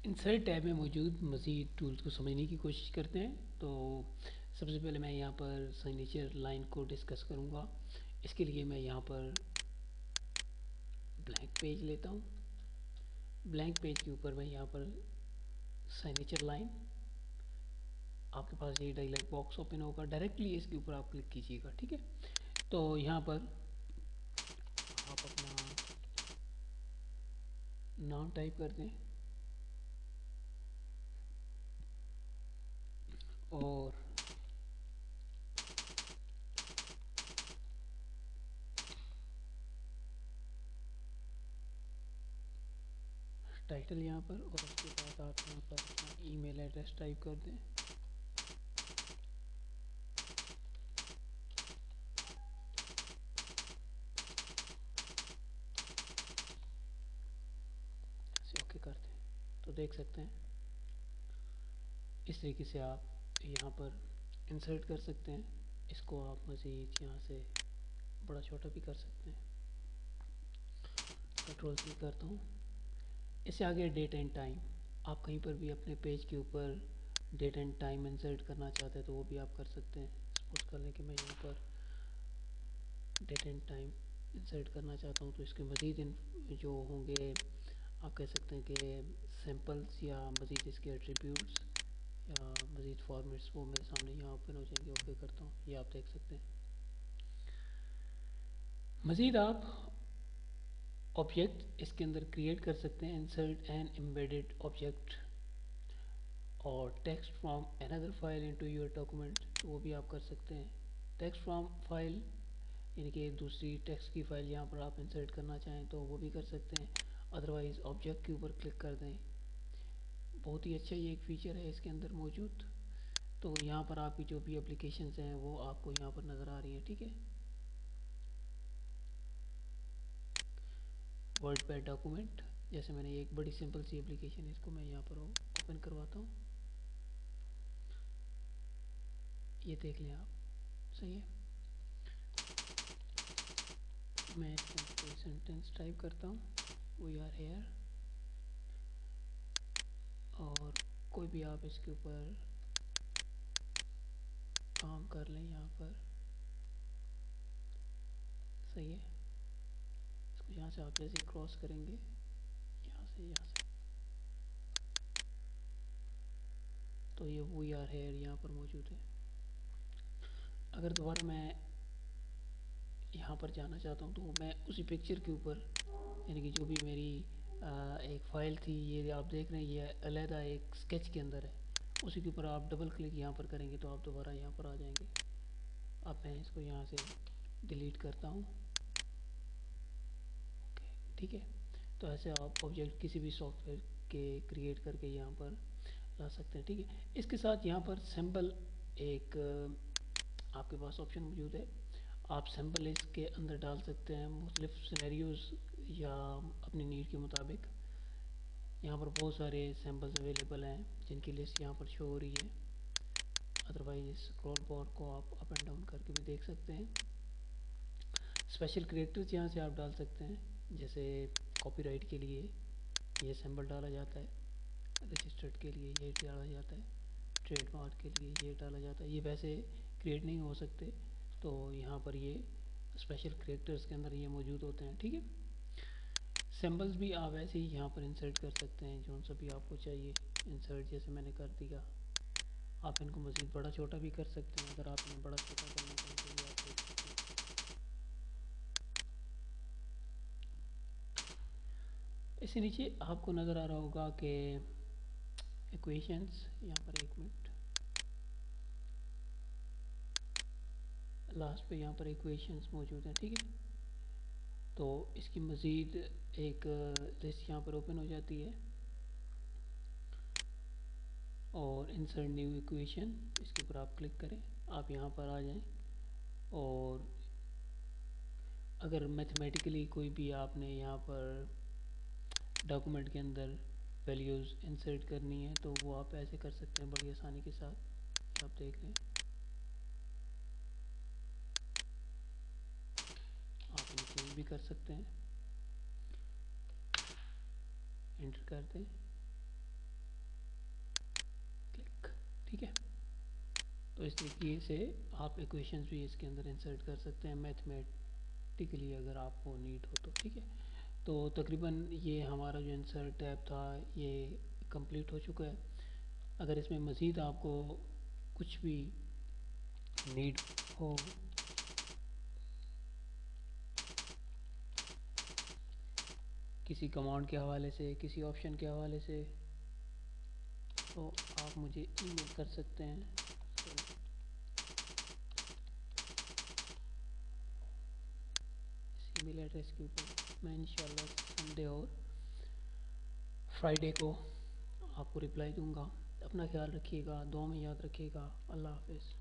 Insert tab में मौजूद मज़ीद टूल्स को समझने की कोशिश करते हैं। तो सबसे पहले मैं यहाँ पर सिग्नेचर लाइन को डिस्कस करूँगा। इसके लिए मैं यहाँ पर ब्लैंक पेज लेता हूँ। ब्लैंक पेज के ऊपर मैं यहाँ पर सिग्नेचर लाइन, आपके पास ये डायलॉग बॉक्स ओपन होगा, डायरेक्टली इसके ऊपर आप क्लिक कीजिएगा। ठीक है, तो यहाँ पर आप अपना नाम टाइप कर दें और टाइटल यहाँ पर, और उसके बाद आप यहाँ पर अपना ईमेल एड्रेस टाइप कर दें। ऐसे ओके कर दें तो देख सकते हैं इस तरीके से आप यहाँ पर इंसर्ट कर सकते हैं। इसको आप मज़ीद यहाँ से बड़ा छोटा भी कर सकते हैं। कंट्रोल सी करता हूँ। इससे आगे डेट एंड टाइम, आप कहीं पर भी अपने पेज के ऊपर डेट एंड टाइम इंसर्ट करना चाहते हैं तो वो भी आप कर सकते हैं। सपोज कर लें कि मैं यहाँ पर डेट एंड टाइम इंसर्ट करना चाहता हूँ, तो इसके मज़ीद जो होंगे, आप कह सकते हैं कि सैम्पल्स या मज़ीद इसके एट्रीब्यूट्स या मज़ीद फॉर्मेट्स, वो मेरे सामने यहाँ ओपन हो जाएंगे। ओके करता हूँ, ये आप देख सकते हैं। मज़ीद आप ऑब्जेक्ट इसके अंदर क्रिएट कर सकते हैं, इंसर्ट एन एम्बेडेड ऑब्जेक्ट और text from another file into your document, तो वो भी आप कर सकते हैं। टेक्स्ट फ्रॉम फाइल यानी कि दूसरी टेक्स्ट की फाइल यहाँ पर आप इंसर्ट करना चाहें तो वो भी कर सकते हैं। अदरवाइज़ ऑब्जेक्ट के ऊपर क्लिक कर दें। बहुत ही अच्छा ये एक फ़ीचर है इसके अंदर मौजूद। तो यहाँ पर आपकी जो भी एप्लीकेशंस हैं वो आपको यहाँ पर नज़र आ रही हैं। ठीक है, वर्ड पैड डॉक्यूमेंट, जैसे मैंने एक बड़ी सिंपल सी एप्लीकेशन है, इसको मैं यहाँ पर ओपन करवाता हूँ। ये देख लें आप, सही है। मैं इसके अंदर कोई सेंटेंस टाइप करता हूँ, वी आर हेयर, और कोई भी आप इसके ऊपर काम कर लें यहाँ पर, सही है। इसको यहाँ से आप जैसे क्रॉस करेंगे, यहाँ से, तो ये वी आर हेयर यहाँ पर मौजूद है। अगर दोबारा मैं यहाँ पर जाना चाहता हूँ तो मैं उसी पिक्चर के ऊपर, यानी कि जो भी मेरी एक फ़ाइल थी, ये आप देख रहे हैं, ये अलहदा एक स्केच के अंदर है, उसी के ऊपर आप डबल क्लिक यहाँ पर करेंगे तो आप दोबारा यहाँ पर आ जाएंगे। अब मैं इसको यहाँ से डिलीट करता हूँ। ओके, ठीक है। तो ऐसे आप ऑब्जेक्ट किसी भी सॉफ्टवेयर के क्रिएट करके यहाँ पर ला सकते हैं। ठीक है, इसके साथ यहाँ पर सैम्पल एक आपके पास ऑप्शन मौजूद है। आप सैम्पल इसके अंदर डाल सकते हैं मुख्तलिफ सिनेरियोज़ या अपनी नीड के मुताबिक। यहाँ पर बहुत सारे सैम्पल्स अवेलेबल हैं जिनकी लिस्ट यहाँ पर शो हो रही है। अदरवाइज स्क्रॉल बार को आप अप एंड डाउन करके भी देख सकते हैं। स्पेशल कैरेक्टर्स यहाँ से आप डाल सकते हैं, जैसे कॉपीराइट के लिए ये सैम्पल डाला जाता है, रजिस्टर्ड के लिए ये डाला जाता है, ट्रेडमार्क के लिए ये डाला जाता है। ये वैसे क्रिएट नहीं हो सकते, तो यहाँ पर ये स्पेशल कैरेक्टर्स के अंदर ये मौजूद होते हैं। ठीक है, सिंबल्स भी आप ऐसे ही यहाँ पर इंसर्ट कर सकते हैं, जो सा भी आपको चाहिए। इंसर्ट जैसे मैंने कर दिया, आप इनको मज़ीद बड़ा छोटा भी कर सकते हैं। अगर आप इन्हें बड़ा छोटा करना चाहें तो भी आप देख सकते हैं। इससे नीचे आपको नज़र आ रहा होगा कि इक्वेशंस, यहाँ पर एक मिनट, लास्ट पे यहाँ पर इक्वेशंस मौजूद हैं। ठीक है, तो इसकी मज़ीद एक लिस्ट यहाँ पर ओपन हो जाती है, और इंसर्ट न्यू इक्वेशन, इसके ऊपर आप क्लिक करें, आप यहाँ पर आ जाएं। और अगर मैथमेटिकली कोई भी आपने यहाँ पर डॉक्यूमेंट के अंदर वैल्यूज़ इंसर्ट करनी है तो वो आप ऐसे कर सकते हैं बड़ी आसानी के साथ। आप देख लें, आप इन्हें चेंज भी कर सकते हैं। एंटर कर दें, ठीक है। तो इस तरीके से आप इक्वेशंस भी इसके अंदर इंसर्ट कर सकते हैं मैथमेटिकली, अगर आपको नीड हो तो, ठीक है। तो तकरीबन ये हमारा जो इंसर्ट टैब था ये कंप्लीट हो चुका है। अगर इसमें मज़ीद आपको कुछ भी नीड हो, किसी कमांड के हवाले से, किसी ऑप्शन के हवाले से, तो आप मुझे ईमेल कर सकते हैं। इस ईमेल एड्रेस के ऊपर मैं इंशाल्लाह संडे और फ्राइडे को आपको रिप्लाई दूंगा। अपना ख्याल रखिएगा, दुआ में याद रखिएगा। अल्लाह हाफिज़।